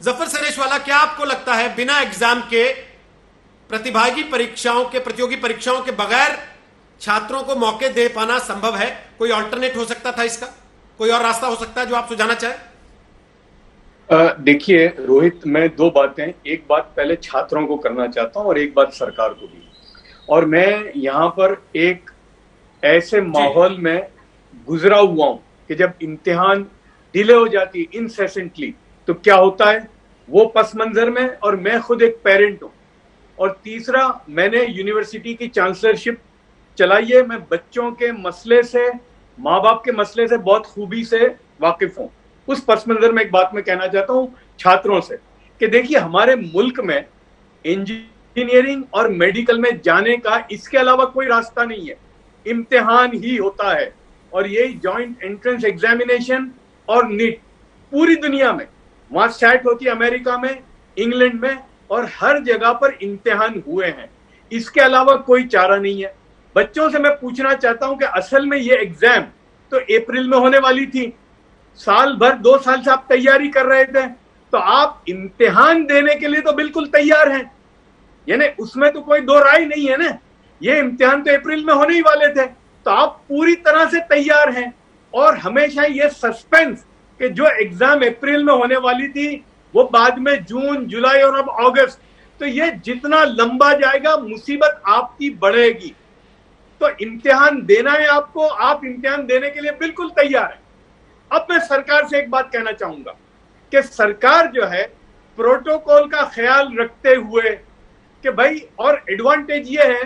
जफर सरेशवाला, क्या आपको लगता है बिना एग्जाम के प्रतियोगी परीक्षाओं के बगैर छात्रों को मौके दे पाना संभव है? कोई ऑल्टरनेट हो सकता था इसका? कोई और रास्ता हो सकता है जो आप सुझाना चाहें? देखिए रोहित, मैं दो बातें, एक बात पहले छात्रों को करना चाहता हूं और एक बात सरकार को भी। और मैं यहां पर एक ऐसे माहौल में गुजरा हुआ हूं कि जब इम्तिहान डिले हो जाती है इनसेसेंटली तो क्या होता है, वो पस मंजर में, और मैं खुद एक पेरेंट हूं। और तीसरा, मैंने यूनिवर्सिटी की चांसलरशिप चलाई है, मैं बच्चों के मसले से, माँ बाप के मसले से बहुत खूबी से वाकिफ हूं। उस पस मंजर में एक बात मैं कहना चाहता हूं छात्रों से कि देखिए, हमारे मुल्क में इंजीनियरिंग और मेडिकल में जाने का इसके अलावा कोई रास्ता नहीं है, इम्तिहान ही होता है। और यही जॉइंट एंट्रेंस एग्जामिनेशन और नीट पूरी दुनिया में, वहां सेट होती है, अमेरिका में, इंग्लैंड में, और हर जगह पर इम्तिहान हुए हैं। इसके अलावा कोई चारा नहीं है। बच्चों से मैं पूछना चाहता हूं कि असल में ये एग्जाम तो अप्रैल में होने वाली थी, साल भर 2 साल से आप तैयारी कर रहे थे, तो आप इम्तिहान देने के लिए तो बिल्कुल तैयार हैं, यानी उसमें तो कोई दो राय नहीं है ना। ये इम्तिहान तो अप्रैल में होने ही वाले थे, तो आप पूरी तरह से तैयार हैं। और हमेशा ये सस्पेंस कि जो एग्जाम अप्रैल में होने वाली थी वो बाद में जून, जुलाई और अब अगस्त, तो ये जितना लंबा जाएगा मुसीबत आपकी बढ़ेगी। तो इम्तिहान देना है आपको, आप इम्तिहान देने के लिए बिल्कुल तैयार है। अब मैं सरकार से एक बात कहना चाहूंगा कि सरकार जो है प्रोटोकॉल का ख्याल रखते हुए कि भाई, और एडवांटेज ये है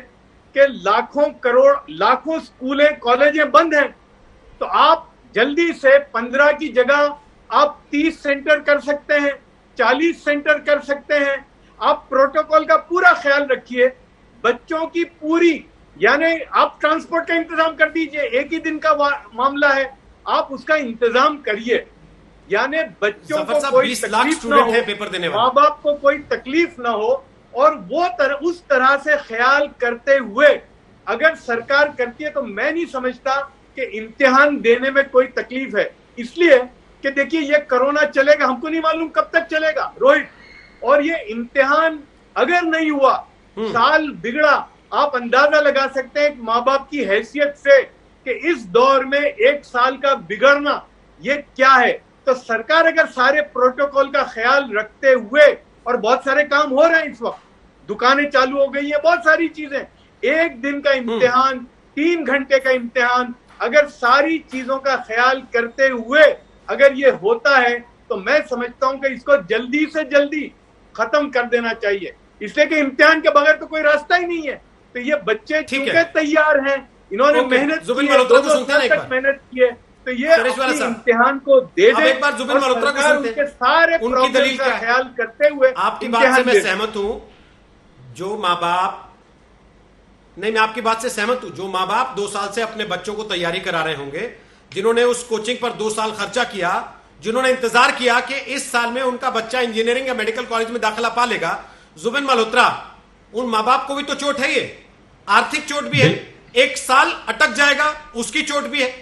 कि लाखों स्कूलें कॉलेजें बंद हैं, तो आप जल्दी से 15 की जगह आप 30 सेंटर कर सकते हैं, 40 सेंटर कर सकते हैं। आप प्रोटोकॉल का पूरा ख्याल रखिए, बच्चों की पूरी, यानी आप ट्रांसपोर्ट का इंतजाम कर दीजिए, एक ही दिन का मामला है, आप उसका इंतजाम करिए, यानी बच्चों को कोई तकलीफ ना हो, माँ बाप को कोई तकलीफ ना हो। और वो उस तरह से ख्याल करते हुए अगर सरकार करती है तो मैं नहीं समझता कि इम्तिहान देने में कोई तकलीफ है। इसलिए कि देखिए, ये कोरोना चलेगा, हमको नहीं मालूम कब तक चलेगा रोहित, और ये इम्तिहान अगर नहीं हुआ, साल बिगड़ा, आप अंदाजा लगा सकते हैं माँ बाप की हैसियत से कि इस दौर में 1 साल का बिगड़ना ये क्या है। तो सरकार अगर सारे प्रोटोकॉल का ख्याल रखते हुए, और बहुत सारे काम हो रहे हैं इस वक्त, दुकानें चालू हो गई हैं, बहुत सारी चीजें, 1 दिन का इम्तिहान, 3 घंटे का इम्तिहान, अगर सारी चीजों का ख्याल करते हुए अगर ये होता है तो मैं समझता हूं कि इसको जल्दी से जल्दी खत्म कर देना चाहिए, इसलिए कि इम्तिहान के बगैर तो कोई रास्ता ही नहीं है। तो ये बच्चे चूंकि तैयार हैं, इन्होंने मेहनत की है, 2 साल तक मेहनत की है, तो ये इम्तिहान को दे दे। एक बार जुबिन मल्होत्रा को सुनते हैं, सारे प्रॉब्लम का ख्याल करते हुए। आपकी बात से मैं सहमत हूं, जो माँ बाप, नहीं, मैं आपकी बात से सहमत हूं, जो माँ बाप 2 साल से अपने बच्चों को तैयारी करा रहे होंगे, जिन्होंने उस कोचिंग पर 2 साल खर्चा किया, जिन्होंने इंतजार किया कि इस साल में उनका बच्चा इंजीनियरिंग या मेडिकल कॉलेज में दाखिला पा लेगा, जुबिन मल्होत्रा, उन माँ बाप को भी तो चोट है, ये आर्थिक चोट भी है, 1 साल अटक जाएगा उसकी चोट भी है।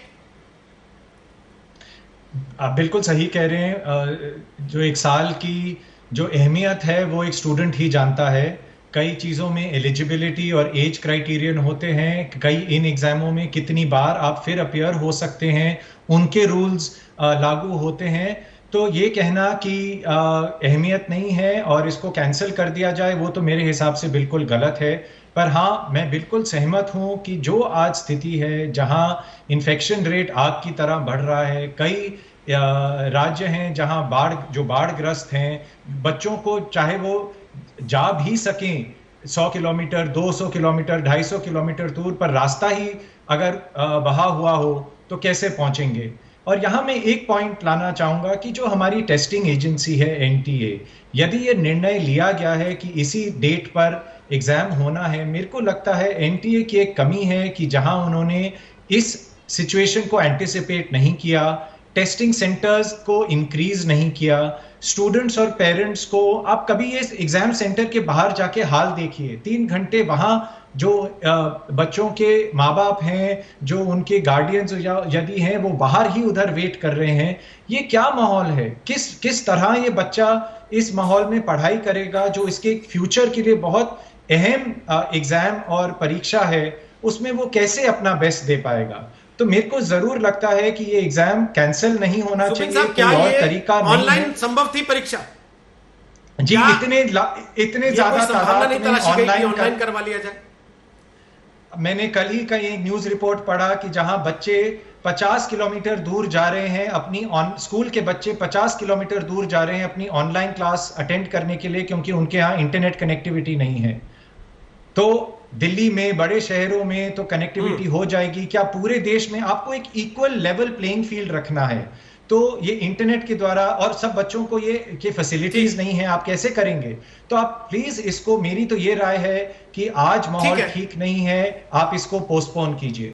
आप बिल्कुल सही कह रहे हैं। जो 1 साल की जो अहमियत है वो एक स्टूडेंट ही जानता है। कई चीज़ों में एलिजिबिलिटी और एज क्राइटेरियन होते हैं, कई इन एग्जामों में कितनी बार आप फिर अपीयर हो सकते हैं, उनके रूल्स लागू होते हैं। तो ये कहना कि अहमियत नहीं है और इसको कैंसिल कर दिया जाए, वो तो मेरे हिसाब से बिल्कुल गलत है। पर हाँ, मैं बिल्कुल सहमत हूँ कि जो आज स्थिति है, जहाँ इन्फेक्शन रेट आग की तरह बढ़ रहा है, कई राज्य हैं जहाँ बाढ़ग्रस्त हैं, बच्चों को चाहे वो जा भी सकें 100 किलोमीटर, 200 किलोमीटर, 250 किलोमीटर दूर, पर रास्ता ही अगर बहा हुआ हो तो कैसे पहुंचेंगे। और यहाँ मैं एक पॉइंट लाना चाहूँगा कि जो हमारी टेस्टिंग एजेंसी है एनटीए, यदि ये निर्णय लिया गया है कि इसी डेट पर एग्ज़ाम होना है, मेरे को लगता है एनटीए की एक कमी है कि जहाँ उन्होंने इस सिचुएशन को एंटिसिपेट नहीं किया, टेस्टिंग सेंटर्स को इंक्रीज नहीं किया, स्टूडेंट्स और पेरेंट्स को, आप कभी इस एग्जाम सेंटर के बाहर जाके हाल देखिए, 3 घंटे वहां जो बच्चों के माँ बाप हैं, जो उनके गार्डियंस यदि हैं, वो बाहर ही उधर वेट कर रहे हैं। ये क्या माहौल है? किस तरह ये बच्चा इस माहौल में पढ़ाई करेगा, जो इसके फ्यूचर के लिए बहुत अहम एग्जाम और परीक्षा है, उसमें वो कैसे अपना बेस्ट दे पाएगा? तो मेरे को जरूर लगता है कि ये एग्जाम कैंसिल नहीं होना सुमित चाहिए, साहब, क्या कोई और ये तरीका नहीं है। ऑनलाइन संभव थी परीक्षा? जी, क्या इतने ये ज्यादा कोई संभावना तादाद नहीं में तलाशी गई कि ऑनलाइन ऑनलाइन करवा लिया जाए? मैंने कल ही का एक न्यूज रिपोर्ट पढ़ा कि जहां बच्चे 50 किलोमीटर दूर जा रहे हैं अपनी स्कूल के बच्चे 50 किलोमीटर दूर जा रहे हैं अपनी ऑनलाइन क्लास अटेंड करने के लिए, क्योंकि उनके यहाँ इंटरनेट कनेक्टिविटी नहीं है। तो दिल्ली में, बड़े शहरों में तो कनेक्टिविटी हो जाएगी, क्या पूरे देश में? आपको एक इक्वल लेवल प्लेइंग फील्ड रखना है, तो ये इंटरनेट के द्वारा, और सब बच्चों को ये फैसिलिटीज नहीं है, आप कैसे करेंगे? तो आप प्लीज इसको, मेरी तो ये राय है कि आज माहौल ठीक नहीं है, आप इसको पोस्टपोन कीजिए।